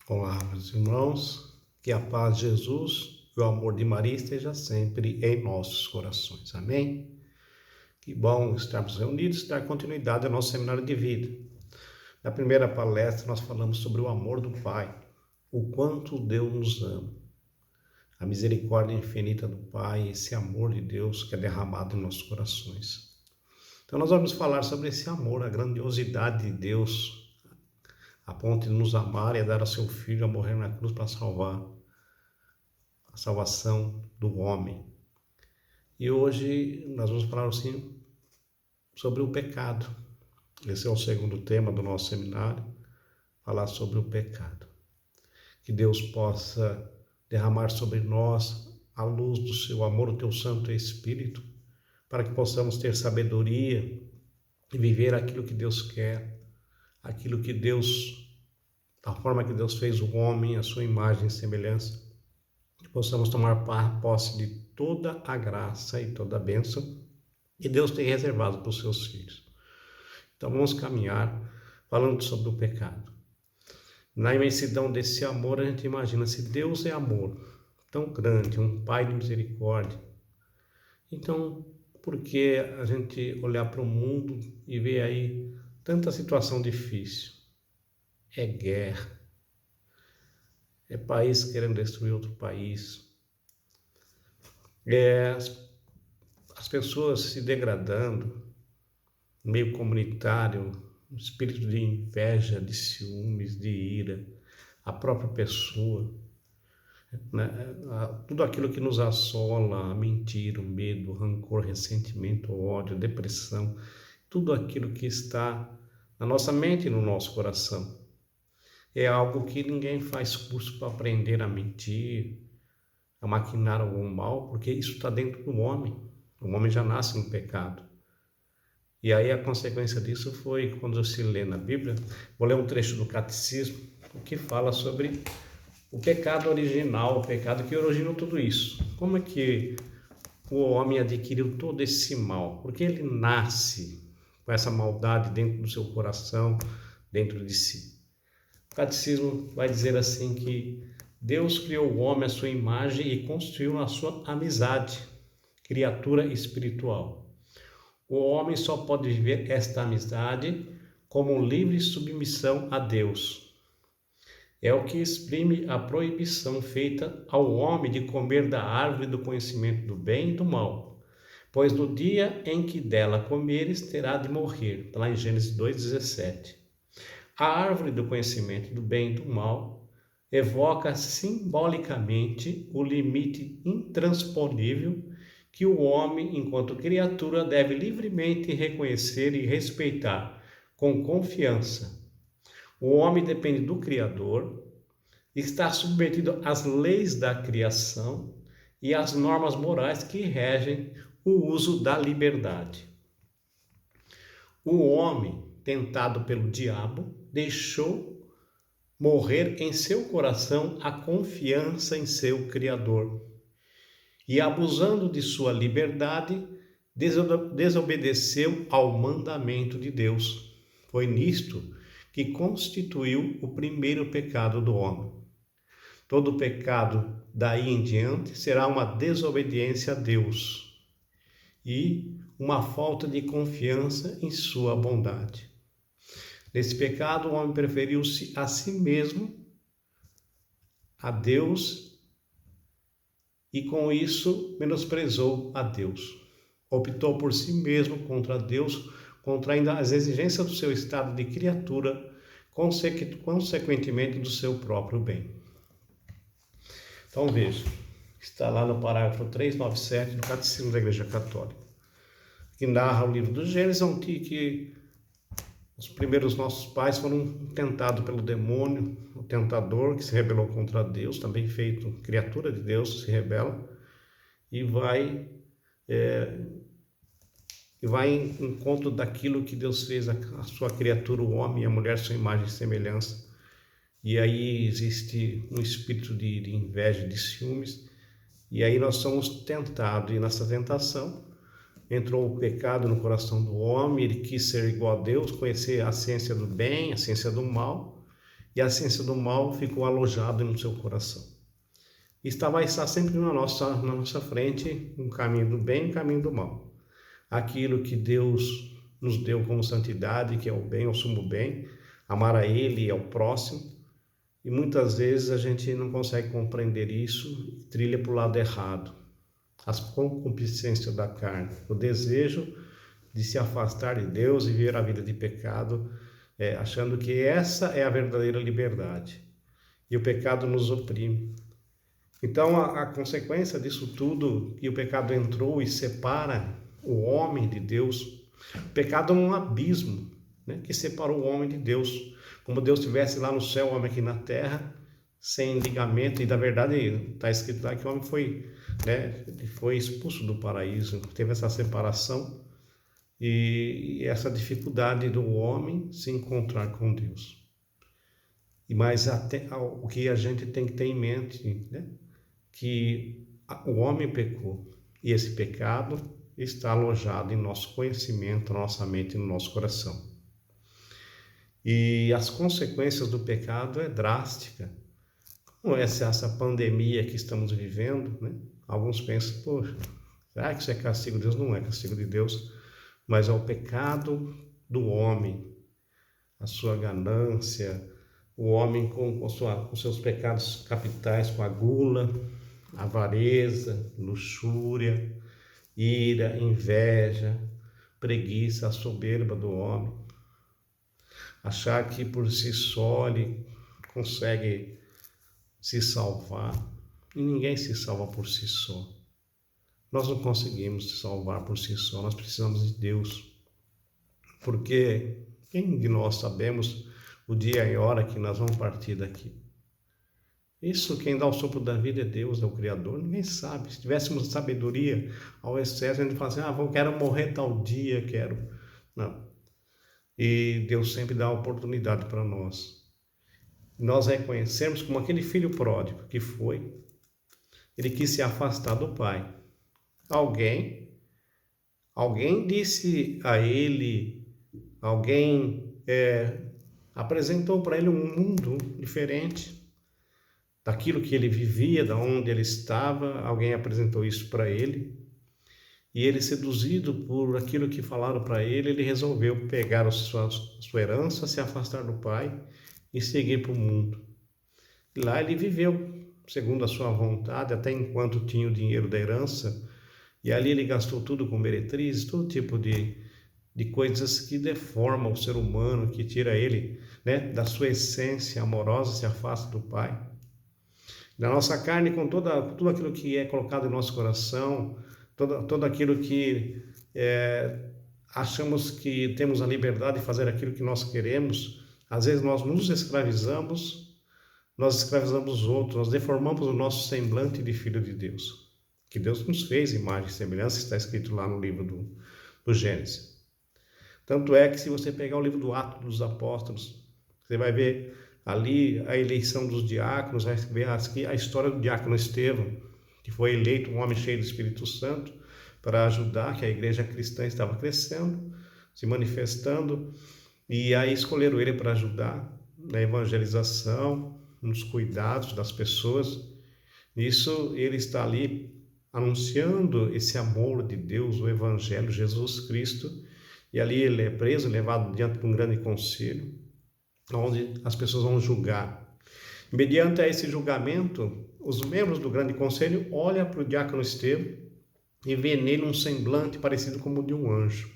Olá, meus irmãos, que a paz de Jesus e o amor de Maria esteja sempre em nossos corações. Amém? Que bom estarmos reunidos e dar continuidade ao nosso seminário de vida. Na primeira palestra, nós falamos sobre o amor do Pai, o quanto Deus nos ama, a misericórdia infinita do Pai, esse amor de Deus que é derramado em nossos corações. Então, nós vamos falar sobre esse amor, a grandiosidade de Deus, a ponto de nos amar e dar a seu Filho a morrer na cruz para salvar a salvação do homem. E hoje nós vamos falar assim sobre o pecado. Esse é o segundo tema do nosso seminário, falar sobre o pecado. Que Deus possa derramar sobre nós a luz do seu amor, o teu Santo Espírito, para que possamos ter sabedoria e viver aquilo que Deus quer, aquilo que Deus, da forma que Deus fez o homem, a sua imagem e semelhança, que possamos tomar posse de toda a graça e toda a bênção que Deus tem reservado para os seus filhos. Então vamos caminhar falando sobre o pecado. Na imensidão desse amor, a gente imagina, se Deus é amor tão grande, um Pai de misericórdia, então por que a gente olhar para o mundo e ver aí tanta situação difícil? É guerra, é país querendo destruir outro país, as pessoas se degradando, meio comunitário, um espírito de inveja, de ciúmes, de ira, a própria pessoa, né? Tudo aquilo que nos assola, a mentira, o medo, o rancor, ressentimento, o ódio, a depressão, tudo aquilo que está na nossa mente e no nosso coração. É algo que ninguém faz curso para aprender a mentir, a maquinar algum mal, porque isso está dentro do homem. O homem já nasce no pecado. E aí a consequência disso foi, quando se lê na Bíblia, vou ler um trecho do Catecismo, que fala sobre o pecado original, o pecado que originou tudo isso. Como é que o homem adquiriu todo esse mal? Porque ele nasce com essa maldade dentro do seu coração, dentro de si. O Catecismo vai dizer assim que Deus criou o homem à sua imagem e construiu a sua amizade, criatura espiritual. O homem só pode viver esta amizade como livre submissão a Deus. É o que exprime a proibição feita ao homem de comer da árvore do conhecimento do bem e do mal, pois no dia em que dela comeres terá de morrer. Está lá em Gênesis 2,17. A árvore do conhecimento do bem e do mal evoca simbolicamente o limite intransponível que o homem, enquanto criatura, deve livremente reconhecer e respeitar com confiança. O homem depende do Criador, está submetido às leis da criação e às normas morais que regem o uso da liberdade. O homem, tentado pelo diabo, deixou morrer em seu coração a confiança em seu Criador. E, abusando de sua liberdade, desobedeceu ao mandamento de Deus. Foi nisto que constituiu o primeiro pecado do homem. Todo pecado daí em diante será uma desobediência a Deus e uma falta de confiança em sua bondade. Nesse pecado, o homem preferiu-se a si mesmo, a Deus, e com isso menosprezou a Deus. Optou por si mesmo contra Deus, contraindo as exigências do seu estado de criatura, consequentemente do seu próprio bem. Então veja, está lá no parágrafo 397 do Catecismo da Igreja Católica, que narra o livro do Gênesis, que os primeiros nossos pais foram tentados pelo demônio, o tentador que se rebelou contra Deus, também feito criatura de Deus, se rebela e vai em encontro daquilo que Deus fez a sua criatura, o homem e a mulher, sua imagem e semelhança. E aí existe um espírito de inveja, de ciúmes, e aí nós somos tentados, e nessa tentação entrou o pecado no coração do homem, ele quis ser igual a Deus, conhecer a ciência do bem, a ciência do mal, e a ciência do mal ficou alojada no seu coração. Vai estar sempre na nossa frente um caminho do bem e um caminho do mal. Aquilo que Deus nos deu como santidade, que é o bem, o sumo bem, amar a Ele e ao próximo, e muitas vezes a gente não consegue compreender isso e trilha para o lado errado. As concupiscências da carne, o desejo de se afastar de Deus e viver a vida de pecado, achando que essa é a verdadeira liberdade. E o pecado nos oprime. Então, a consequência disso tudo, que o pecado entrou e separa o homem de Deus, o pecado é um abismo, né, que separou o homem de Deus. Como Deus estivesse lá no céu, o homem aqui na terra, sem ligamento. E, na verdade, está escrito lá que o homem foi expulso do paraíso, teve essa separação e essa dificuldade do homem se encontrar com Deus. Mas o que a gente tem que ter em mente, né? Que o homem pecou e esse pecado está alojado em nosso conhecimento, na nossa mente e no nosso coração. E as consequências do pecado é drástica. Como essa pandemia que estamos vivendo, né? Alguns pensam, poxa, será que isso é castigo de Deus? Não é castigo de Deus, mas é o pecado do homem, a sua ganância, o homem com seus pecados capitais, com a gula, avareza, luxúria, ira, inveja, preguiça, a soberba do homem. Achar que por si só ele consegue se salvar. E ninguém se salva por si só. Nós não conseguimos se salvar por si só, nós precisamos de Deus. Porque quem de nós sabemos o dia e a hora que nós vamos partir daqui? Isso, quem dá o sopro da vida é Deus, é o Criador. Ninguém sabe. Se tivéssemos sabedoria ao excesso, a gente fala assim, eu quero morrer tal dia, quero. Não. E Deus sempre dá a oportunidade para nós. Nós reconhecemos como aquele filho pródigo que foi, ele quis se afastar do pai. Alguém disse a ele, apresentou para ele um mundo diferente daquilo que ele vivia, da onde ele estava. Alguém apresentou isso para ele e ele, seduzido por aquilo que falaram para ele, ele resolveu pegar a sua herança, se afastar do pai e seguir para o mundo. E lá ele viveu segundo a sua vontade, até enquanto tinha o dinheiro da herança, e ali ele gastou tudo com meretrizes, todo tipo de coisas que deformam o ser humano, que tira ele, né, da sua essência amorosa, se afasta do pai. Na nossa carne, com tudo aquilo que é colocado em nosso coração, todo aquilo que achamos que temos a liberdade de fazer aquilo que nós queremos, às vezes nós nos escravizamos, nós escravizamos os outros, nós deformamos o nosso semblante de filho de Deus, que Deus nos fez imagem e semelhança, está escrito lá no livro do Gênesis. Tanto é que se você pegar o livro do Atos dos Apóstolos, você vai ver ali a eleição dos diáconos, vai ver a história do diácono Estevão, que foi eleito um homem cheio do Espírito Santo para ajudar, que a igreja cristã estava crescendo, se manifestando, e aí escolheram ele para ajudar na evangelização, nos cuidados das pessoas. Nisso ele está ali anunciando esse amor de Deus, o Evangelho, Jesus Cristo, e ali ele é preso, levado diante de um grande conselho, onde as pessoas vão julgar. Mediante a esse julgamento, os membros do grande conselho olham para o diácono Estevão e vê nele um semblante parecido com o de um anjo.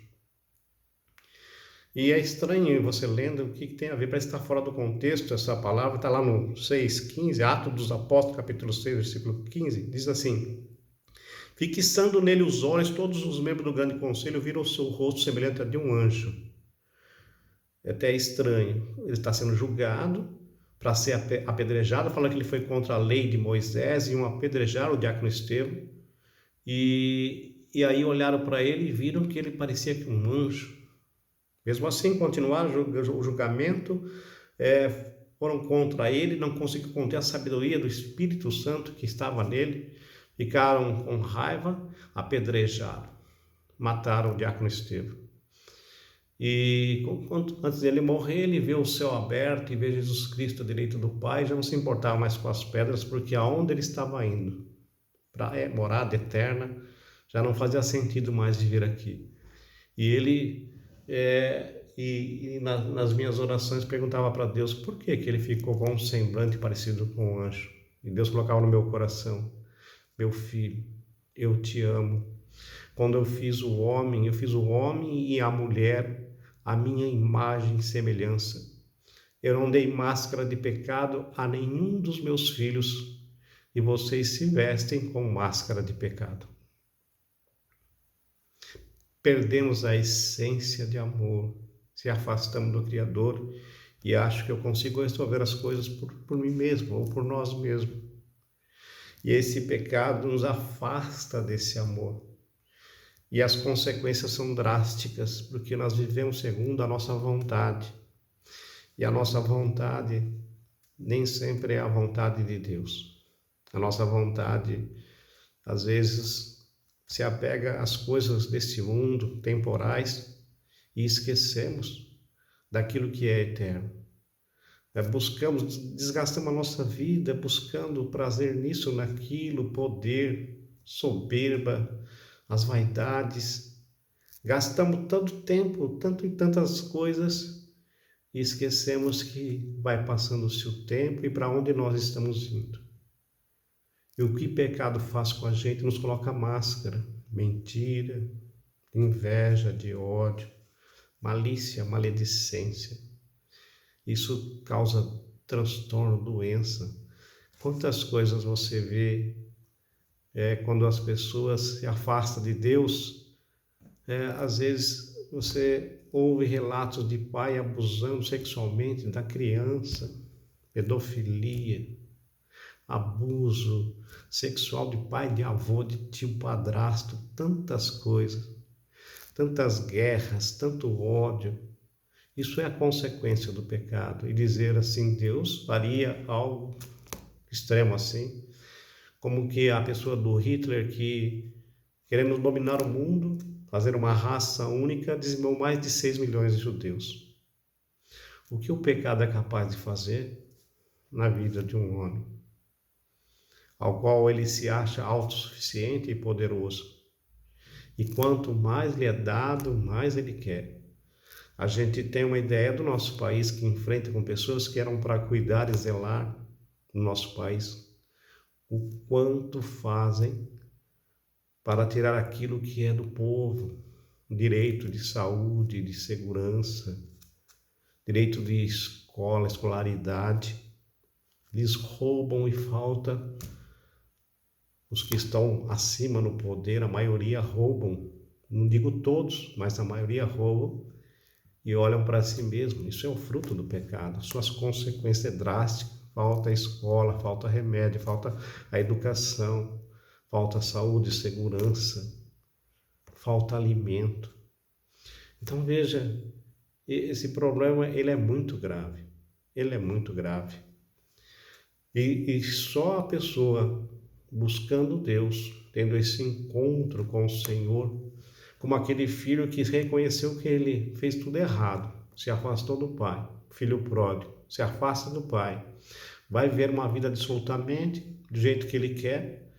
E é estranho você lendo o que tem a ver, parece estar fora do contexto essa palavra, está lá no 6,15, Atos dos Apóstolos, capítulo 6, versículo 15, diz assim: fixando nele os olhos, todos os membros do grande conselho viram o seu rosto semelhante a de um anjo. É até estranho, ele está sendo julgado para ser apedrejado, falando que ele foi contra a lei de Moisés, e iam apedrejar o diácono Estevão, e aí olharam para ele e viram que ele parecia um anjo. Mesmo assim, continuaram o julgamento, foram contra ele, não conseguiram conter a sabedoria do Espírito Santo que estava nele, ficaram com raiva, apedrejaram, mataram o diácono Estevão. E antes dele morrer, ele vê o céu aberto e vê Jesus Cristo à direita do Pai, já não se importava mais com as pedras, porque aonde ele estava indo, para a morada eterna, já não fazia sentido mais viver aqui. E ele, nas minhas orações, perguntava para Deus por que ele ficou com um semblante parecido com um anjo. E Deus colocava no meu coração: meu filho, eu te amo. Quando eu fiz o homem e a mulher, a minha imagem e semelhança. Eu não dei máscara de pecado a nenhum dos meus filhos, e vocês se vestem com máscara de pecado. Perdemos a essência de amor, se afastamos do Criador e acho que eu consigo resolver as coisas por mim mesmo ou por nós mesmos. E esse pecado nos afasta desse amor. E as consequências são drásticas, porque nós vivemos segundo a nossa vontade. E a nossa vontade nem sempre é a vontade de Deus. A nossa vontade, às vezes, se apega às coisas desse mundo, temporais, e esquecemos daquilo que é eterno. Desgastamos a nossa vida buscando prazer nisso, naquilo, poder, soberba, as vaidades. Gastamos tanto tempo, tanto em tantas coisas, e esquecemos que vai passando-se o tempo e para onde nós estamos indo. E o que pecado faz com a gente? Nos coloca máscara, mentira, inveja, de ódio, malícia, maledicência. Isso causa transtorno, doença. Quantas coisas você vê quando as pessoas se afastam de Deus? Às vezes você ouve relatos de pai abusando sexualmente da criança, pedofilia, abuso sexual de pai, de avô, de tio, padrasto, tantas coisas, tantas guerras, tanto ódio. Isso é a consequência do pecado. E dizer assim, Deus faria algo extremo assim, como que a pessoa do Hitler que, querendo dominar o mundo, fazer uma raça única, dizimou mais de 6 milhões de judeus. O que o pecado é capaz de fazer na vida de um homem, ao qual ele se acha autossuficiente e poderoso. E quanto mais lhe é dado, mais ele quer. A gente tem uma ideia do nosso país que enfrenta com pessoas que eram para cuidar e zelar no nosso país. O quanto fazem para tirar aquilo que é do povo, direito de saúde, de segurança, direito de escola, escolaridade. Eles roubam e falta. Os que estão acima no poder, a maioria roubam. Não digo todos, mas a maioria roubam. E olham para si mesmo. Isso é o fruto do pecado. Suas consequências drásticas. Falta escola, falta remédio, falta a educação, falta saúde, segurança, falta alimento. Então veja, esse problema ele é muito grave. Ele é muito grave. E só a pessoa buscando Deus, tendo esse encontro com o Senhor, como aquele filho que reconheceu que ele fez tudo errado, se afastou do pai, filho pródigo, se afasta do pai, vai viver uma vida dissolutamente, do jeito que ele quer,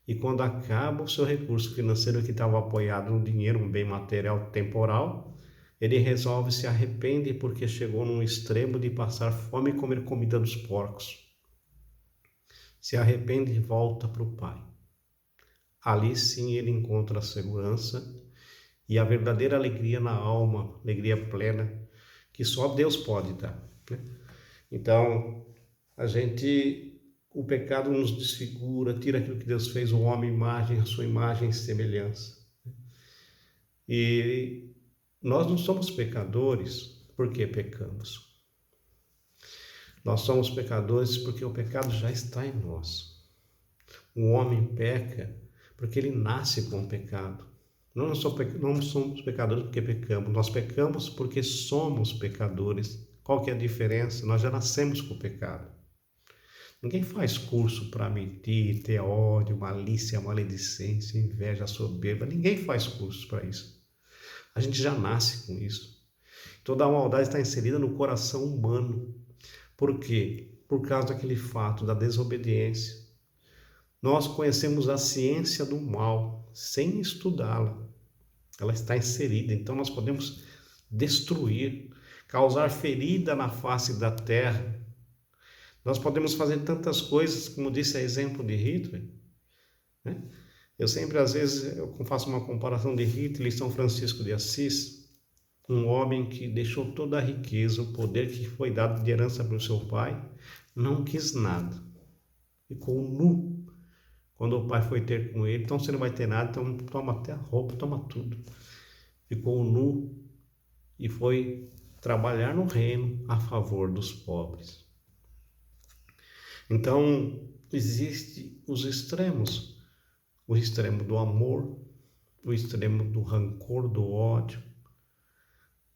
e quando acaba o seu recurso financeiro que estava apoiado no dinheiro, um bem material temporal, ele resolve se arrepende porque chegou num extremo de passar fome e comer comida dos porcos. Se arrepende e volta para o pai. Ali sim ele encontra a segurança e a verdadeira alegria na alma, alegria plena, que só Deus pode dar. Então, o pecado nos desfigura, tira aquilo que Deus fez, o homem, imagem, a sua imagem e semelhança. E nós não somos pecadores porque pecamos. Nós somos pecadores porque o pecado já está em nós. O homem peca porque ele nasce com o pecado. Não somos pecadores porque pecamos, nós pecamos porque somos pecadores. Qual que é a diferença? Nós já nascemos com o pecado. Ninguém faz curso para mentir, ter ódio, malícia, maledicência, inveja, soberba. Ninguém faz curso para isso. A gente já nasce com isso. Toda a maldade está inserida no coração humano. Por quê? Por causa daquele fato da desobediência. Nós conhecemos a ciência do mal sem estudá-la. Ela está inserida, então nós podemos destruir, causar ferida na face da terra. Nós podemos fazer tantas coisas, como disse a exemplo de Hitler, né? Eu sempre, às vezes, eu faço uma comparação de Hitler e São Francisco de Assis, um homem que deixou toda a riqueza, o poder que foi dado de herança para o seu pai, não quis nada, ficou nu quando o pai foi ter com ele. Então você não vai ter nada, então toma até a roupa, toma tudo. Ficou nu e foi trabalhar no reino a favor dos pobres. Então existem os extremos. O extremo do amor, o extremo do rancor, do ódio.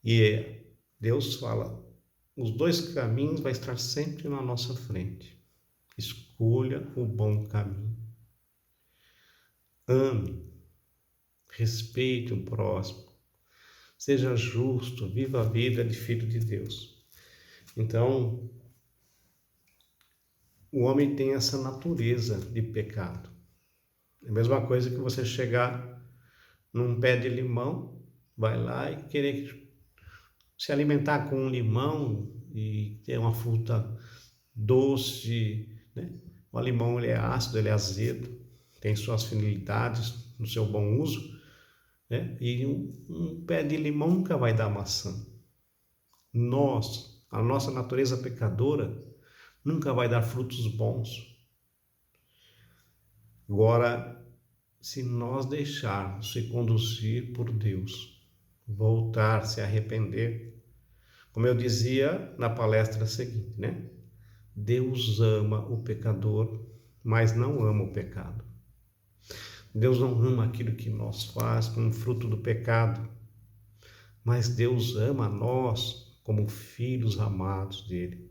E Deus fala, os dois caminhos vai estar sempre na nossa frente. Escolha o bom caminho. Ame, respeite o próximo, seja justo, viva a vida de filho de Deus. Então, o homem tem essa natureza de pecado. É a mesma coisa que você chegar num pé de limão, vai lá e querer se alimentar com um limão e ter uma fruta doce, né? O limão ele é ácido, ele é azedo, tem suas finalidades no seu bom uso, né? E um pé de limão nunca vai dar maçã. A nossa natureza pecadora, nunca vai dar frutos bons. Agora, se nós deixarmos se conduzir por Deus, voltar, se arrepender, como eu dizia na palestra seguinte, né? Deus ama o pecador, mas não ama o pecado. Deus não ama aquilo que nós faz como fruto do pecado, mas Deus ama nós como filhos amados dele.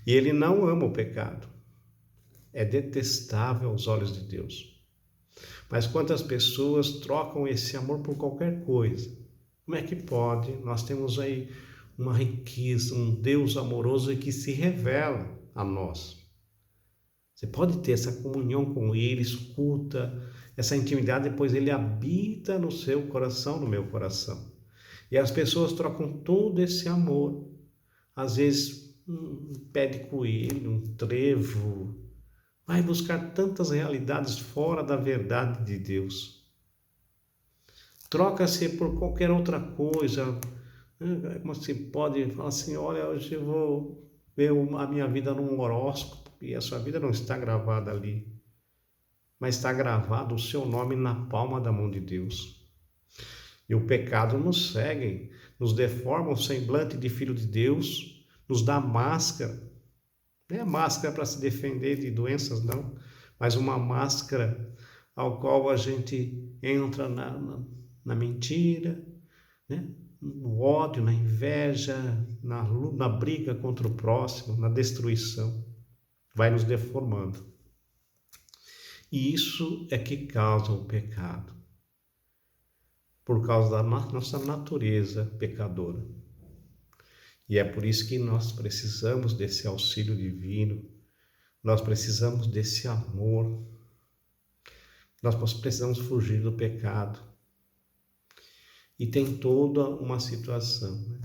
E ele não ama o pecado. É detestável aos olhos de Deus. Mas quantas pessoas trocam esse amor por qualquer coisa? Como é que pode? Nós temos aí uma riqueza, um Deus amoroso que se revela a nós. Você pode ter essa comunhão com Ele, escuta essa intimidade, depois Ele habita no seu coração, no meu coração. E as pessoas trocam todo esse amor. Às vezes, um pé de coelho, um trevo, vai buscar tantas realidades fora da verdade de Deus. Troca-se por qualquer outra coisa. Como se pode falar assim, olha, hoje eu vou ver a minha vida num horóscopo, e a sua vida não está gravada ali, mas está gravado o seu nome na palma da mão de Deus. E o pecado nos segue, nos deforma o semblante de filho de Deus, nos dá máscara. Não é máscara para se defender de doenças, não, mas uma máscara ao qual a gente entra na mentira, né? No ódio, na inveja, na briga contra o próximo, na destruição. Vai nos deformando. E isso é que causa o pecado, por causa da nossa natureza pecadora. E é por isso que nós precisamos desse auxílio divino, nós precisamos desse amor, nós precisamos fugir do pecado. E tem toda uma situação, né?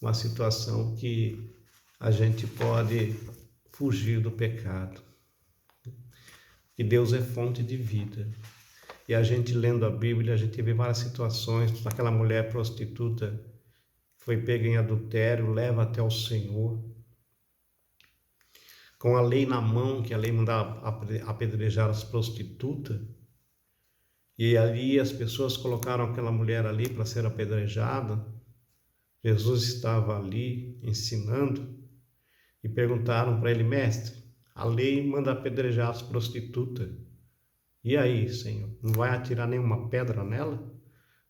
Uma situação que a gente pode fugir do pecado. E Deus é fonte de vida. E a gente lendo a Bíblia, a gente vê várias situações, aquela mulher prostituta foi pega em adultério, leva até o Senhor, com a lei na mão, que a lei mandava apedrejar as prostitutas, e ali as pessoas colocaram aquela mulher ali para ser apedrejada. Jesus estava ali ensinando e perguntaram para ele, mestre, a lei manda apedrejar as prostitutas. E aí, Senhor, não vai atirar nenhuma pedra nela?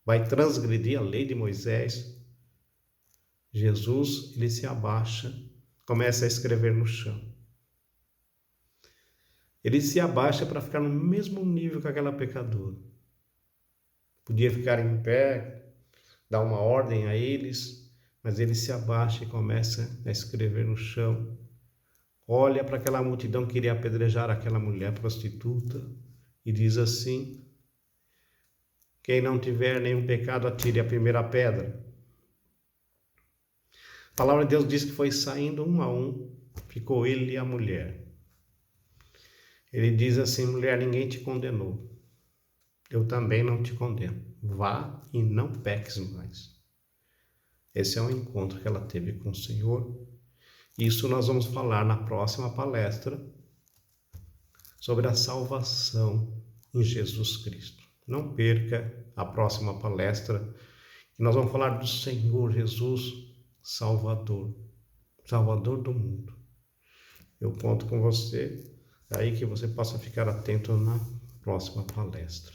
Vai transgredir a lei de Moisés? Jesus, ele se abaixa, começa a escrever no chão. Ele se abaixa para ficar no mesmo nível que aquela pecadora. Podia ficar em pé, dar uma ordem a eles, Mas ele se abaixa e começa a escrever no chão. Olha para aquela multidão que iria apedrejar aquela mulher prostituta e diz assim: quem não tiver nenhum pecado, atire a primeira pedra. A palavra de Deus diz que foi saindo um a um, ficou ele e a mulher. Ele diz assim: mulher, ninguém te condenou. Eu também não te condeno. Vá e não peques mais. Esse é um encontro que ela teve com o Senhor. Isso nós vamos falar na próxima palestra sobre a salvação em Jesus Cristo. Não perca a próxima palestra, que nós vamos falar do Senhor Jesus, Salvador, Salvador do mundo. Eu conto com você, aí que você possa ficar atento na próxima palestra.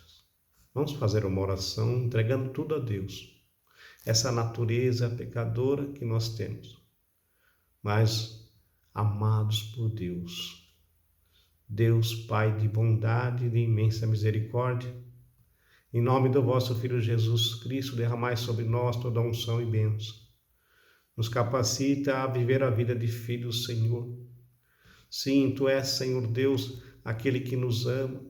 Vamos fazer uma oração entregando tudo a Deus. Essa natureza pecadora que nós temos, mas amados por Deus. Deus Pai de bondade e de imensa misericórdia, em nome do vosso Filho Jesus Cristo, derramai sobre nós toda a unção e bênção. Nos capacita a viver a vida de filhos, Senhor. Sim, Tu és, Senhor Deus, aquele que nos ama.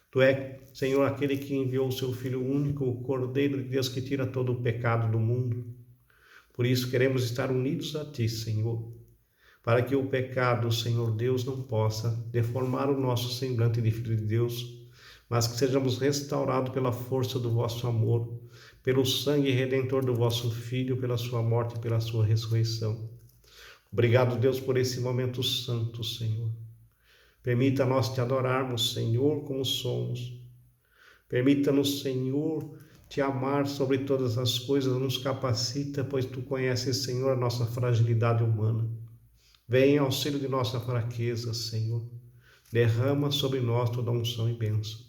Tu és, Senhor, aquele que enviou o Seu Filho único, o Cordeiro de Deus que tira todo o pecado do mundo. Por isso queremos estar unidos a Ti, Senhor, para que o pecado, Senhor Deus, não possa deformar o nosso semblante de Filho de Deus, mas que sejamos restaurados pela força do vosso amor, pelo sangue redentor do vosso Filho, pela sua morte e pela sua ressurreição. Obrigado, Deus, por esse momento santo, Senhor. Permita nós te adorarmos, Senhor, como somos. Permita-nos, Senhor, te amar sobre todas as coisas, nos capacita, pois Tu conheces, Senhor, a nossa fragilidade humana. Vem em auxílio de nossa fraqueza, Senhor. Derrama sobre nós toda a unção e bênção.